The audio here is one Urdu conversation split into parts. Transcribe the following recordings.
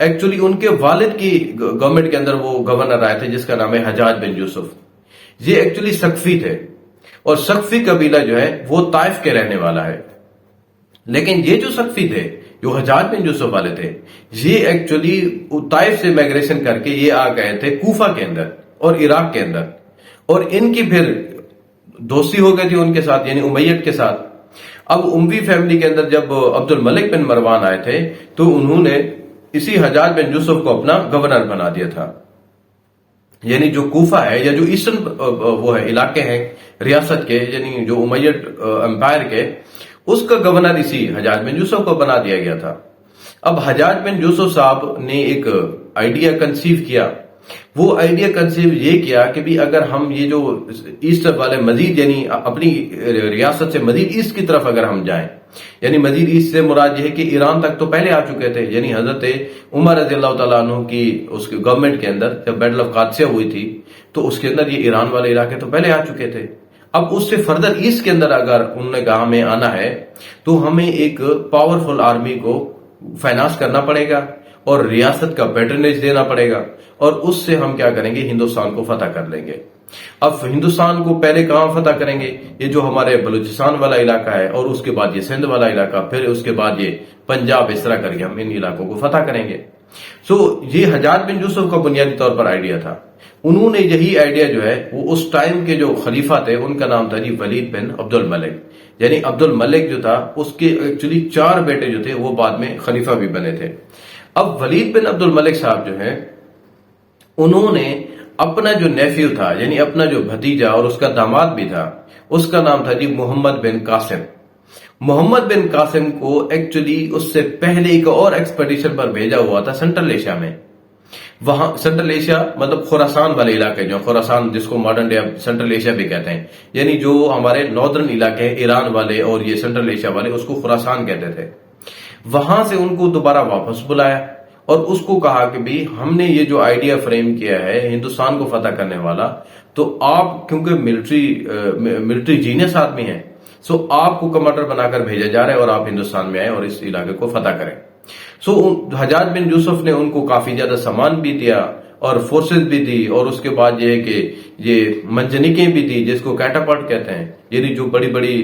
ایکچولی ان کے والد کی گورنمنٹ کے اندر وہ گورنر آئے تھے جس کا نام ہے حجاج بن یوسف. یہ ایکچولی سقفی تھے اور سقفی قبیلہ جو ہے وہ طائف کے رہنے والا ہے. لیکن یہ جو سقفی تھے جو حجاج بن یوسف والے تھے یہ ایکچولی طائف سے مائگریشن کر کے یہ آ گئے تھے کوفہ کے اندر اور عراق کے اندر, اور ان کی پھر دوستی ہو گئی تھی ان کے ساتھ یعنی امیت کے ساتھ. اب اموی فیملی کے اندر جب عبد الملک بن مروان آئے تھے تو انہوں نے اسی حجاج بن یوسف کو اپنا گورنر بنا دیا تھا. یعنی جو کوفہ ہے یا جو ایسٹرن وہ ہے علاقے ہیں ریاست کے یعنی جو امیت امپائر کے, اس کا گورنر اسی حجاج بن یوسف کو بنا دیا گیا تھا. اب حجاج بن یوسف صاحب نے ایک آئیڈیا کنسیو کیا. وہ آئیڈیا کنسیو یہ کیا کہ بھی اگر ہم یہ جو ایسٹ والے مزید یعنی اپنی ریاست سے مزید ایسٹ کی طرف اگر ہم جائیں, یعنی مزید ایسٹ سے مراد یہ ہے کہ ایران تک تو پہلے آ چکے تھے, یعنی حضرت عمر رضی اللہ تعالیٰ عنہ کی اس گورنمنٹ کے اندر جب بیٹل آف قادسیہ ہوئی تھی تو اس کے اندر یہ ایران والے علاقے تو پہلے آ چکے تھے. اب اس سے فردر ایسٹ کے اندر اگر انہوں نے کہا ہمیں آنا ہے تو ہمیں ایک پاورفل آرمی کو فائنانس کرنا پڑے گا اور ریاست کا پیٹرنیج دینا پڑے گا, اور اس سے ہم کیا کریں گے ہندوستان کو فتح کر لیں گے. اب ہندوستان کو پہلے کہاں فتح کریں گے, یہ جو ہمارے بلوچستان والا علاقہ ہے اور اس کے بعد یہ سندھ والا علاقہ, پھر اس کے بعد یہ پنجاب, اس طرح کر کے ہم ان علاقوں کو فتح کریں گے. یہ حجاج بن یوسف کا بنیادی طور پر آئیڈیا تھا. انہوں نے یہی آئیڈیا جو ہے وہ اس ٹائم کے جو خلیفہ تھے ان کا نام تھا جی ولید بن عبد الملک. یعنی عبد الملک جو تھا اس کے ایکچولی 4 بیٹے جو تھے وہ بعد میں خلیفہ بھی بنے تھے. اب ولید بن عبد الملک صاحب جو ہیں انہوں نے اپنا جو نیفیو تھا یعنی اپنا جو بھتیجا اور اس کا داماد بھی تھا اس کا نام تھا جی محمد بن قاسم. محمد بن قاسم کو ایکچولی اس سے پہلے ایک اور ایکسپیڈیشن پر بھیجا ہوا تھا سینٹرل ایشیا میں. وہاں سینٹرل ایشیا مطلب خوراسان والے علاقے, جو خوراسان جس کو ماڈرن ڈے سینٹرل ایشیا بھی کہتے ہیں, یعنی جو ہمارے ناردرن علاقے ہیں ایران والے اور یہ سینٹرل ایشیا والے اس کو خوراسان کہتے تھے. وہاں سے ان کو دوبارہ واپس بلایا اور اس کو کہا کہ بھی ہم نے یہ جو آئیڈیا فریم کیا ہے ہندوستان کو فتح کرنے والا, تو آپ کیونکہ ملٹری جینیس آدمی ہیں, سو آپ کو کمانڈر بنا کر بھیجا جا رہا ہے اور آپ ہندوستان میں آئے اور اس علاقے کو فتح کریں. سو حجاج بن یوسف نے ان کو کافی زیادہ سامان بھی دیا اور فورسز بھی دی, اور اس کے بعد یہ ہے کہ یہ منجنیکیں بھی دی جس کو کیٹاپلٹ کہتے ہیں, یعنی جو بڑی بڑی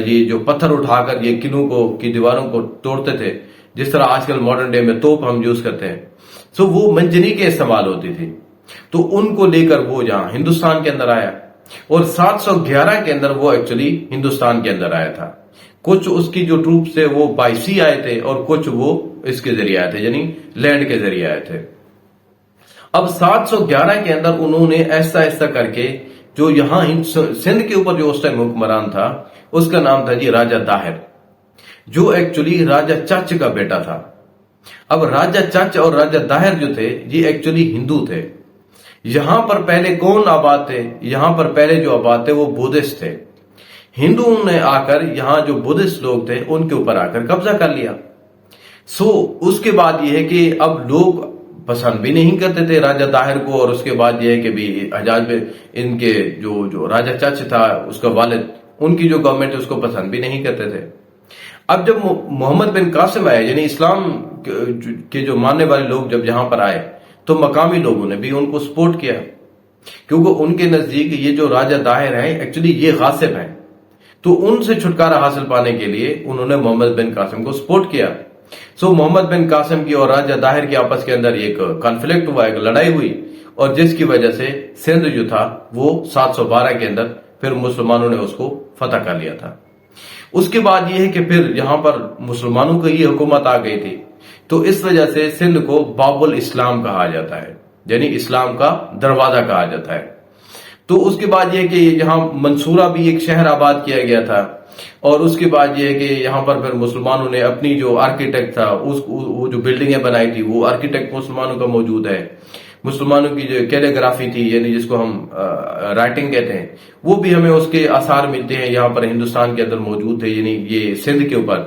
یہ جو پتھر اٹھا کر یہ قلعوں کو کی دیواروں کو توڑتے تھے, جس طرح آج کل ماڈرن ڈے میں توپ ہم یوز کرتے ہیں. سو وہ منجنیکیں استعمال ہوتی تھی, تو ان کو لے کر وہ جہاں ہندوستان کے اندر آیا, اور 711 کے اندر وہ ایکچولی ہندوستان کے اندر آیا تھا. کچھ اس کی جو ٹروپس تھے وہ بائی سی آئے تھے اور کچھ وہ اس کے ذریعے آئے تھے یعنی لینڈ کے ذریعے آئے تھے. اب 711 کے اندر انہوں نے ایسا ایسا کر کے جو یہاں سندھ کے اوپر جو اس ٹائم حکمران تھا اس کا نام تھا جی راجہ طاہر, جو ایکچولی راجہ چچ کا بیٹا تھا. اب راجہ چچ اور راجہ طاہر جو تھے یہ ایکچولی ہندو تھے. یہاں پر پہلے کون آباد تھے, یہاں پر پہلے جو آباد تھے وہ بدھسٹ تھے. ہندوؤں نے آ کر یہاں جو بدھسٹ لوگ تھے ان کے اوپر آ کر قبضہ کر لیا. اس کے بعد یہ ہے کہ اب لوگ پسند بھی نہیں کرتے تھے راجہ طاہر کو, اور اس کے بعد یہ ہے کہ بھی حجاج میں ان کے جو راجہ چچ تھا اس کا والد, ان کی جو گورنمنٹ اس کو پسند بھی نہیں کرتے تھے. اب جب محمد بن قاسم آئے یعنی اسلام کے جو ماننے والے لوگ جب یہاں پر آئے تو مقامی لوگوں نے بھی ان کو سپورٹ کیا, کیونکہ ان کے نزدیک یہ جو راجہ طاہر ہیں ایکچولی یہ غاصب ہیں. تو ان سے چھٹکارا حاصل پانے کے لیے انہوں نے محمد بن قاسم کو سپورٹ کیا. محمد بن قاسم کی اور راجہ طاہر کی آپس کے اندر ایک کانفلکٹ ہوا, ایک لڑائی ہوئی, اور جس کی وجہ سے سندھ جو تھا وہ 712 کے اندر پھر مسلمانوں نے اس کو فتح کر لیا تھا. اس کے بعد یہ ہے کہ پھر یہاں پر مسلمانوں کی حکومت آ گئی تھی, تو اس وجہ سے سندھ کو باب الاسلام کہا جاتا ہے, یعنی اسلام کا دروازہ کہا جاتا ہے. تو اس کے بعد یہ کہ یہاں منصورہ بھی ایک شہر آباد کیا گیا تھا, اور اس کے بعد یہ کہ یہاں پر پھر مسلمانوں نے اپنی جو آرکیٹیکٹ تھا وہ جو بلڈنگیں بنائی تھی وہ آرکیٹیکٹ مسلمانوں کا موجود ہے. مسلمانوں کی جو کیلیگرافی تھی یعنی جس کو ہم رائٹنگ کہتے ہیں وہ بھی ہمیں اس کے آثار ملتے ہیں یہاں پر ہندوستان کے اندر موجود تھے, یعنی یہ سندھ کے اوپر.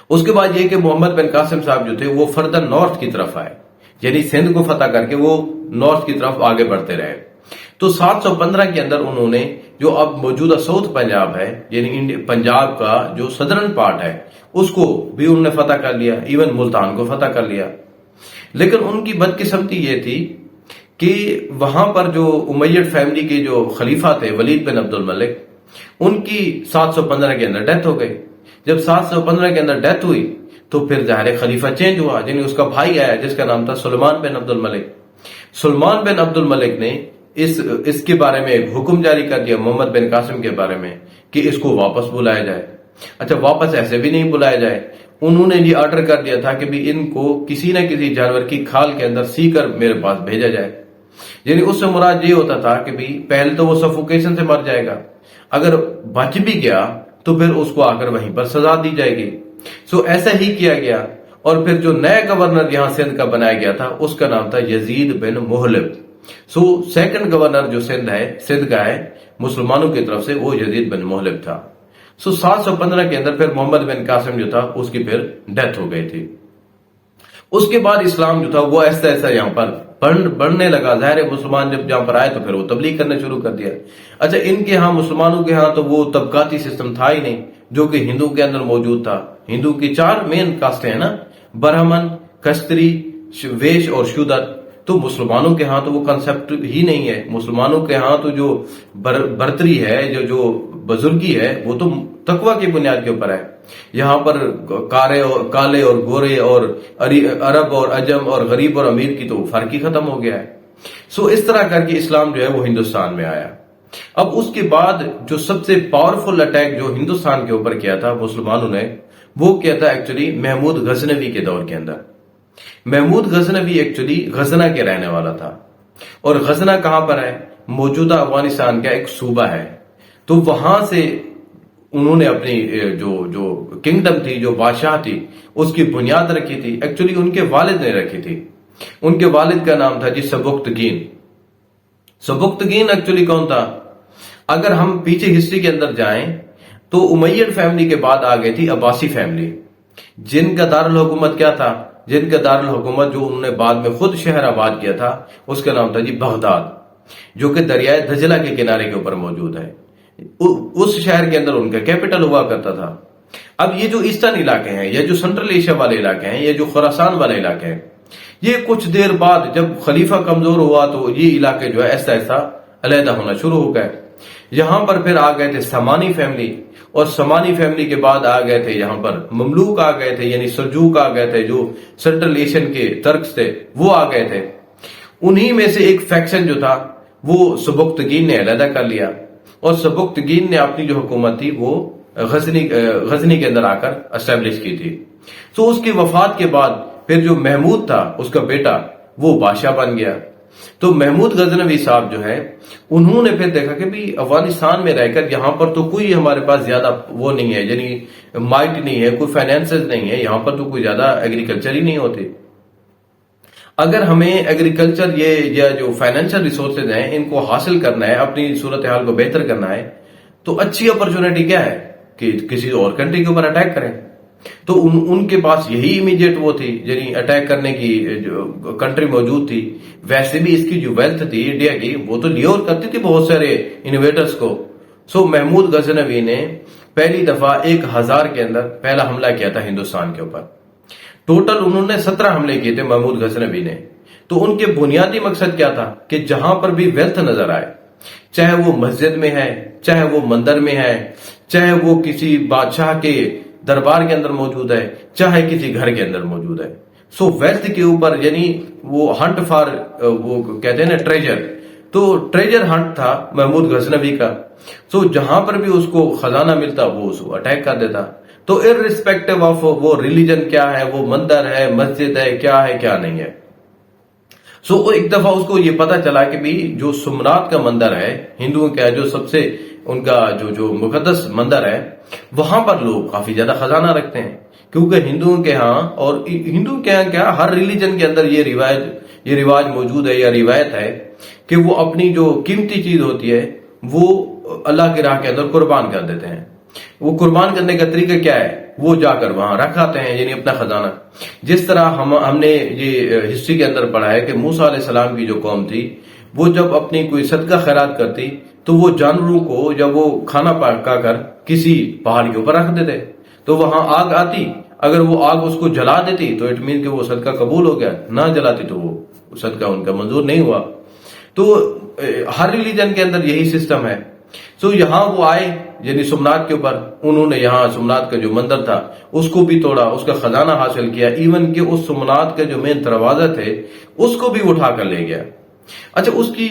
اس کے بعد یہ کہ محمد بن قاسم صاحب جو تھے وہ فردر نارتھ کی طرف آئے, یعنی سندھ کو فتح کر کے وہ نارتھ کی طرف آگے بڑھتے رہے. تو 715 کے اندر انہوں نے جو اب موجودہ ساؤتھ پنجاب ہے یعنی پنجاب کا جو سدرن پارٹ ہے اس کو بھی انہوں نے فتح کر لیا, ایون ملتان کو فتح کر لیا. لیکن ان کی بدقسمتی یہ تھی کہ وہاں پر جو امیڈ فیملی کے جو خلیفہ تھے ولید بن عبد الملک، ان کی 715 کے اندر ڈیتھ ہو گئی۔ جب 715 کے اندر ڈیتھ ہوئی تو پھر ظاہر خلیفہ چینج ہوا، یعنی اس کا بھائی آیا جس کا نام تھا سلیمان بن عبد الملک۔ سلیمان بن عبد الملک نے اس کے بارے میں ایک حکم جاری کر دیا محمد بن قاسم کے بارے میں کہ اس کو واپس بلایا جائے۔ اچھا، واپس ایسے بھی نہیں بلایا جائے، انہوں نے یہ آرڈر کر دیا تھا کہ بھی ان کو کسی نہ کسی جانور کی کھال کے اندر سی کر میرے پاس بھیجا جائے۔ یعنی اس سے مراد یہ ہوتا تھا کہ بھی پہلے تو وہ سفوکیشن سے مر جائے گا، اگر بچ بھی گیا تو پھر اس کو آ کر وہیں پر سزا دی جائے گی۔ ایسا ہی کیا گیا، اور پھر جو نیا گورنر یہاں سندھ کا بنایا گیا تھا اس کا نام تھا یزید بن محلب۔ سیکنڈ گورنر جو سندھ کا ہے مسلمانوں کی طرف سے، وہ یزید بن محلب تھا۔ 715 کے اندر پھر محمد بن قاسم جو تھا اس کی پھر ڈیتھ ہو گئی تھی۔ اس کے بعد اسلام جو تھا وہ ایسا ایسا یہاں پر بڑھنے لگا۔ ظاہر مسلمان جب یہاں پر آئے تو پھر وہ تبلیغ کرنا شروع کر دیا۔ اچھا، ان کے ہاں مسلمانوں کے ہاں تو وہ طبقاتی سسٹم تھا ہی نہیں جو کہ ہندو کے اندر موجود تھا۔ ہندو کی 4 مین کاسٹیں ہیں نا، برہمن، کشتری، ویش اور شودر۔ تو مسلمانوں کے ہاں تو وہ کنسپٹ ہی نہیں ہے۔ مسلمانوں کے ہاں تو جو برتری ہے، جو بزرگی ہے، وہ تو تقوی کی بنیاد کے اوپر ہے۔ یہاں پر کالے اور گورے اور عرب اور عجم اور غریب اور امیر کی تو فرق ہی ختم ہو گیا ہے۔ اس طرح کر کے اسلام جو ہے وہ ہندوستان میں آیا۔ اب اس کے بعد جو سب سے پاورفل اٹیک جو ہندوستان کے اوپر کیا تھا مسلمانوں نے، وہ کیا تھا ایکچولی محمود غزنوی کے دور کے اندر۔ محمود غزنوی ایکچولی غزنہ کے رہنے والا تھا، اور غزنہ کہاں پر ہے؟ موجودہ افغانستان کا ایک صوبہ ہے۔ تو وہاں سے انہوں نے اپنی جو کنگڈم تھی، جو بادشاہ تھی، اس کی بنیاد رکھی تھی۔ ایکچولی ان کے والد نے رکھی تھی۔ ان کے والد کا نام تھا جی سبکتگین۔ سبکتگین ایکچولی کون تھا؟ اگر ہم پیچھے ہسٹری کے اندر جائیں تو امیڈ فیملی کے بعد آ گئی تھی عباسی فیملی، جن کا دارالحکومت کیا تھا؟ جن کا دارالحکومت جو انہوں نے بعد میں خود شہر آباد کیا تھا اس کا نام تھا جی بغداد، جو کہ دریائے دجلہ کے کنارے کے اوپر موجود ہے۔ اس شہر کے اندر ان کا کیپٹل ہوا کرتا تھا۔ اب یہ جو ایسٹرن علاقے ہیں، یا جو سینٹرل ایشیا والے علاقے ہیں، یا جو خراسان والے علاقے ہیں، یہ کچھ دیر بعد جب خلیفہ کمزور ہوا تو یہ علاقے جو ہے ایسا ایسا علیحدہ ہونا شروع ہو گئے۔ یہاں پر پھر آ گئے تھے سمانی فیملی، اور سمانی فیملی کے بعد آ گئے تھے یہاں پر مملوک آ گئے تھے، یعنی سلجوق آ گئے تھے، جو سینٹرل ایشین کے ترکس تھے وہ آ گئے تھے۔ انہی میں سے ایک فیکشن جو تھا وہ سبکتگین نے علیحدہ کر لیا، اور سبکتگین نے اپنی جو حکومت تھی وہ غزنی کے اندر آ کر اسٹیبلش کی تھی۔ اس کی وفات کے بعد پھر جو محمود تھا اس کا بیٹا وہ بادشاہ بن گیا۔ تو محمود غزنوی صاحب جو ہے انہوں نے پھر دیکھا کہ بھی افغانستان میں رہ کر یہاں پر تو کوئی ہمارے پاس زیادہ وہ نہیں ہے، یعنی مائٹ نہیں ہے، کوئی فائنینسز نہیں ہے، یہاں پر تو کوئی زیادہ ایگریکلچر ہی نہیں ہوتی۔ اگر ہمیں ایگریکلچر یا جو فائنینشیل ریسورسز ہیں ان کو حاصل کرنا ہے، اپنی صورتحال کو بہتر کرنا ہے، تو اچھی اپرچونٹی کیا ہے کہ کسی اور کنٹری کے اوپر اٹیک کریں۔ تو ان کے پاس یہی امیڈیٹ وہ تھی، یعنی اٹیک کرنے کی جو کنٹری موجود تھی۔ ویسے بھی اس کی جو ویلتھ تھی انڈیا کی، وہ تو لیور کرتی تھی بہت سارے انویٹرز کو۔ محمود غزنوی نے پہلی دفعہ 1000 کے اندر پہلا حملہ کیا تھا ہندوستان کے اوپر۔ ٹوٹل انہوں نے 17 حملے کیے تھے محمود غزنوی نے۔ تو ان کے بنیادی مقصد کیا تھا کہ جہاں پر بھی ویلتھ نظر آئے، چاہے وہ مسجد میں ہے، چاہے وہ مندر میں ہے، چاہے وہ کسی بادشاہ کے دربار کے اندر موجود ہے، چاہے کسی گھر کے اندر موجود ہے، ویلتھ کے اوپر، یعنی وہ ہنٹ فار، وہ کہتے ہیں نا ٹریجر، تو ٹریجر ہنٹ تھا محمود غزنوی کا۔ جہاں پر بھی اس کو خزانہ ملتا وہ اس کو اٹیک کر دیتا۔ تو ارریسپیکٹو آف وہ ریلیجن کیا ہے، وہ مندر ہے، مسجد ہے، کیا نہیں ہے۔ ایک دفعہ اس کو یہ پتا چلا کہ بھی جو سمنات کا مندر ہے ہندوؤں کا، جو سب سے ان کا جو مقدس مندر ہے، وہاں پر لوگ کافی زیادہ خزانہ رکھتے ہیں، کیونکہ ہندوؤں کے ہاں، اور ہندو کے ہاں کیا ہر ریلیجن کے اندر یہ رواج موجود ہے یا روایت ہے کہ وہ اپنی جو قیمتی چیز ہوتی ہے وہ اللہ کی راہ کے اندر قربان کر دیتے ہیں۔ وہ قربان کرنے کا طریقہ کیا ہے؟ وہ جا کر وہاں رکھ آتے ہیں، یعنی اپنا خزانہ۔ جس طرح ہم نے یہ ہسٹری کے اندر پڑھا ہے کہ موسیٰ علیہ السلام کی جو قوم تھی، وہ جب اپنی کوئی صدقہ خیرات کرتی تو وہ جانوروں کو جب وہ کھانا پکا کر کسی پہاڑ کے اوپر رکھ دیتے، تو وہاں آگ آتی، اگر وہ آگ اس کو جلا دیتی تو اٹ مین کہ وہ صدقہ قبول ہو گیا، نہ جلاتی تو وہ صدقہ ان کا منظور نہیں ہوا. تو ہر ریلیجن کے اندر یہی سسٹم ہے. سو یہاں وہ آئے یعنی سومنات کے اوپر، انہوں نے یہاں سومنات کا جو مندر تھا اس کو بھی توڑا، اس کا خزانہ حاصل کیا، ایون کہ اس سومنات کا جو مین دروازہ تھے اس کو بھی اٹھا کر لے گیا. اچھا اس کی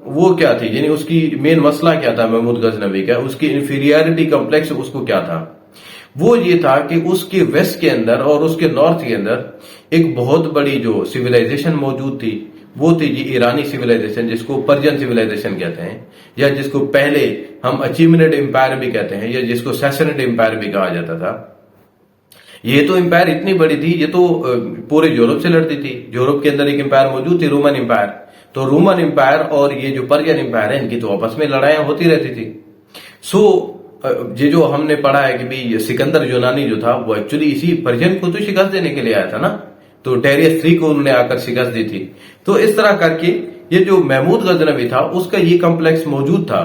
وہ کیا تھی، یعنی اس کی مین مسئلہ کیا تھا محمود غزنوی کا، اس کی انفیریئرٹی کمپلیکس اس کو کیا تھا؟ وہ یہ تھا کہ اس کے ویسٹ کے اندر اور اس کے نارتھ کے اندر ایک بہت بڑی جو سویلائزیشن موجود تھی، وہ تھی جی ایرانی سویلائزیشن، جس کو پرجن سویلائزیشن کہتے ہیں، یا جس کو پہلے ہم اچیمنیڈ امپائر بھی کہتے ہیں، یا جس کو سیسنیڈ امپائر بھی کہا جاتا تھا. یہ تو امپائر اتنی بڑی تھی، یہ تو پورے یورپ سے لڑتی تھی. یورپ کے اندر ایک امپائر موجود تھی رومن امپائر، تو رومن امپائر اور یہ جو پرجن امپائر ہیں ان کی تو آپس میں لڑائیاں ہوتی رہتی تھی. سو یہ جو ہم نے پڑھا ہے کہ بھی سکندر یونانی جو تھا وہ ایکچولی اسی پرجن کو تو شکست دینے کے لیے آیا تھا نا، تو ڈیریس 3 کو انہوں نے آ کر شکست دی تھی. تو اس طرح کر کے یہ جو محمود غزنوی تھا اس کا یہ کمپلیکس موجود تھا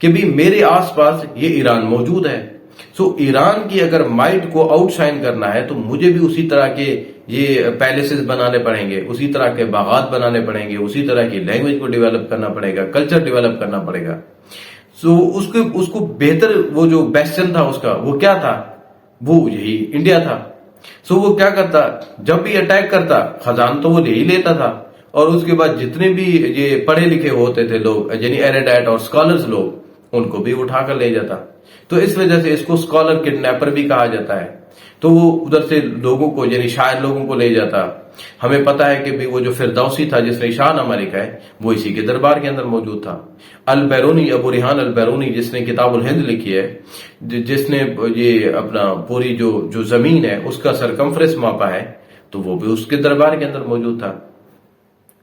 کہ بھی میرے آس پاس یہ ایران موجود ہے. سو ایران کی اگر مائٹ کو آؤٹ شائن کرنا ہے تو مجھے بھی اسی طرح کے یہ پیلیسز بنانے پڑیں گے، اسی طرح کے باغات بنانے پڑیں گے، اسی طرح کی لینگویج کو ڈیولپ کرنا پڑے گا، کلچر ڈیولپ کرنا پڑے گا. سو اس کو بہتر وہ جو بیسٹن تھا اس کا وہ کیا تھا، وہ یہی انڈیا تھا. سو وہ کیا کرتا، جب بھی اٹیک کرتا خزان تو وہ لے ہی لیتا تھا، اور اس کے بعد جتنے بھی یہ پڑھے لکھے ہوتے تھے لوگ یعنی ایریڈائٹ اور اسکالرز لوگ ان کو بھی اٹھا کر لے جاتا. تو اس وجہ سے اس کو اسکالر کڈنیپر بھی کہا جاتا ہے. تو وہ ادھر سے لوگوں کو یعنی شاعر لوگوں کو لے جاتا. ہمیں پتا ہے کہ بھی وہ جو فردوسی تھا جس نے شاہ نامہ لکھا ہے وہ اسی کے دربار کے اندر موجود تھا. البیرونی، ابو ریحان البیرونی جس نے کتاب الہند لکھی ہے، جس نے یہ اپنا پوری جو زمین ہے اس کا سرکمفرنس ماپا ہے، تو وہ بھی اس کے دربار کے اندر موجود تھا.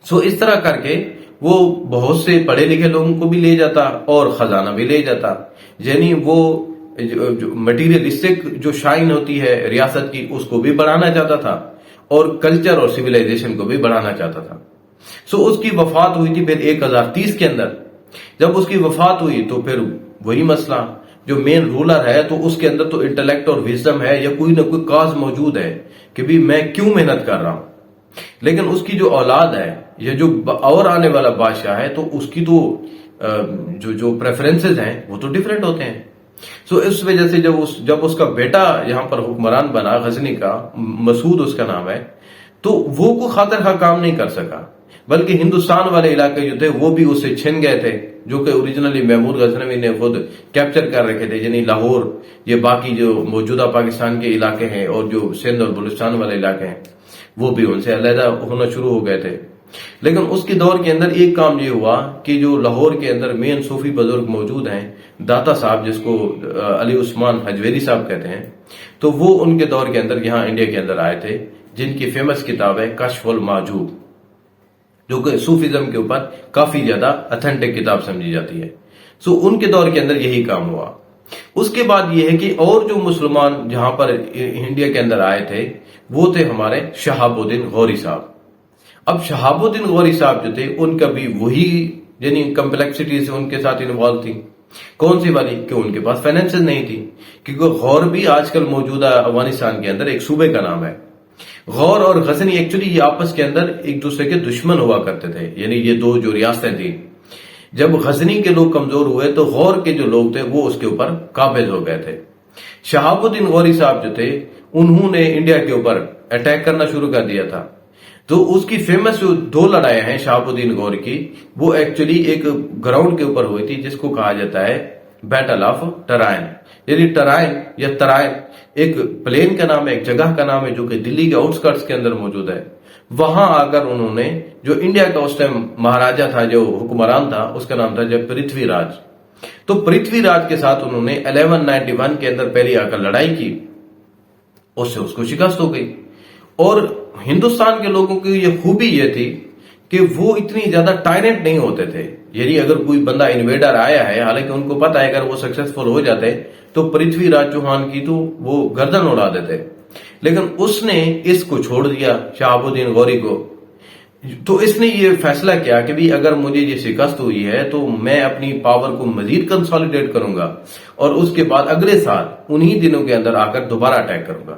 سو اس طرح کر کے وہ بہت سے پڑھے لکھے لوگوں کو بھی لے جاتا اور خزانہ بھی لے جاتا. یعنی وہ مٹیریلسٹک جو شائن ہوتی ہے ریاست کی اس کو بھی بڑھانا چاہتا تھا اور کلچر اور سویلائزیشن کو بھی بڑھانا چاہتا تھا. سو اس کی وفات ہوئی تھی پھر 1030 کے اندر. جب اس کی وفات ہوئی تو پھر وہی مسئلہ، جو مین رولر ہے تو اس کے اندر تو انٹلیکٹ اور وزڈم ہے یا کوئی نہ کوئی کاز موجود ہے کہ بھی میں کیوں محنت کر رہا ہوں. لیکن اس کی جو اولاد ہے یا جو اور آنے والا بادشاہ ہے تو اس کی تو جو پریفرنسز ہیں وہ تو ڈیفرنٹ ہوتے ہیں. سو اس وجہ سے جب اس کا بیٹا یہاں پر حکمران بنا غزنی کا، مسعود اس کا نام ہے، تو وہ کوئی خاطر خواہ کام نہیں کر سکا، بلکہ ہندوستان والے علاقے جو تھے وہ بھی اس سے چھن گئے تھے، جو کہ اوریجنلی محمود غزنوی نے خود کیپچر کر رکھے تھے. یعنی لاہور، یہ باقی جو موجودہ پاکستان کے علاقے ہیں اور جو سندھ اور بلوچستان والے علاقے ہیں وہ بھی ان سے علیحدہ ہونا شروع ہو گئے تھے. لیکن اس کی دور کے اندر ایک کام یہ ہوا کہ جو لاہور کے اندر مین صوفی بزرگ موجود ہیں، داتا صاحب جس کو علی عثمان حجویری صاحب کہتے ہیں، تو وہ ان کے دور کے اندر یہاں انڈیا کے اندر آئے تھے، جن کی فیمس کتاب ہے کشف المحجوب، جو کہ صوفیزم کے اوپر کافی زیادہ اتھینٹک کتاب سمجھی جاتی ہے. سو ان کے دور کے اندر یہی کام ہوا. اس کے بعد یہ ہے کہ اور جو مسلمان جہاں پر انڈیا کے اندر آئے تھے وہ تھے ہمارے شہاب الدین غوری صاحب. اب شہاب الدین غوری صاحب جو تھے ان کا بھی وہی یعنی کمپلیکسٹی سے ان کے ساتھ انوالو تھی. کون سی والی؟ کہ ان کے پاس فائنینسز نہیں تھی، کیونکہ غور بھی آج کل موجودہ افغانستان کے اندر ایک صوبے کا نام ہے. غور اور غزنی ایکچولی یہ آپس کے اندر ایک دوسرے کے دشمن ہوا کرتے تھے، یعنی یہ دو جو ریاستیں تھیں. جب غزنی کے لوگ کمزور ہوئے تو غور کے جو لوگ تھے وہ اس کے اوپر قابض ہو گئے تھے. شہاب الدین غوری صاحب جو تھے انہوں نے انڈیا کے اوپر اٹیک کرنا شروع کر دیا تھا. تو اس کی فیمس جو 2 لڑائیاں ہیں شہاب الدین غوری کی، وہ ایکچولی ایک گراؤنڈ کے اوپر ہوئی تھی جس کو کہا جاتا ہے بیٹل آف ٹرائن. یعنی ٹرائن یا ترائن ایک پلین کا نام ہے، ایک جگہ کا نام ہے جو کہ دلی کے آؤٹسکرٹس کے اندر موجود ہے. وہاں آ کر انہوں نے جو انڈیا کا اس ٹائم مہاراجا تھا، جو حکمران تھا، اس کا نام تھا جب پرتھوی راج. تو پرتھوی راج کے ساتھ انہوں نے 1191 کے اندر پہلی آ کر لڑائی کی، اس سے اس کو شکست ہو گئی. اور ہندوستان کے لوگوں کی یہ خوبی یہ تھی کہ وہ اتنی زیادہ ٹائرنٹ نہیں ہوتے تھے. یعنی اگر کوئی بندہ انویڈر آیا ہے، حالانکہ ان کو پتا ہے اگر وہ سکسیسفل ہو جاتے تو پرتھوی راج چوہان کی تو وہ گردن اڑا دیتے، لیکن اس نے اس کو چھوڑ دیا شہاب الدین غوری کو. تو اس نے یہ فیصلہ کیا کہ بھی اگر مجھے یہ شکست ہوئی ہے تو میں اپنی پاور کو مزید کنسالیڈیٹ کروں گا اور اس کے بعد اگلے سال انہی دنوں کے اندر آ کر دوبارہ اٹیک کروں گا.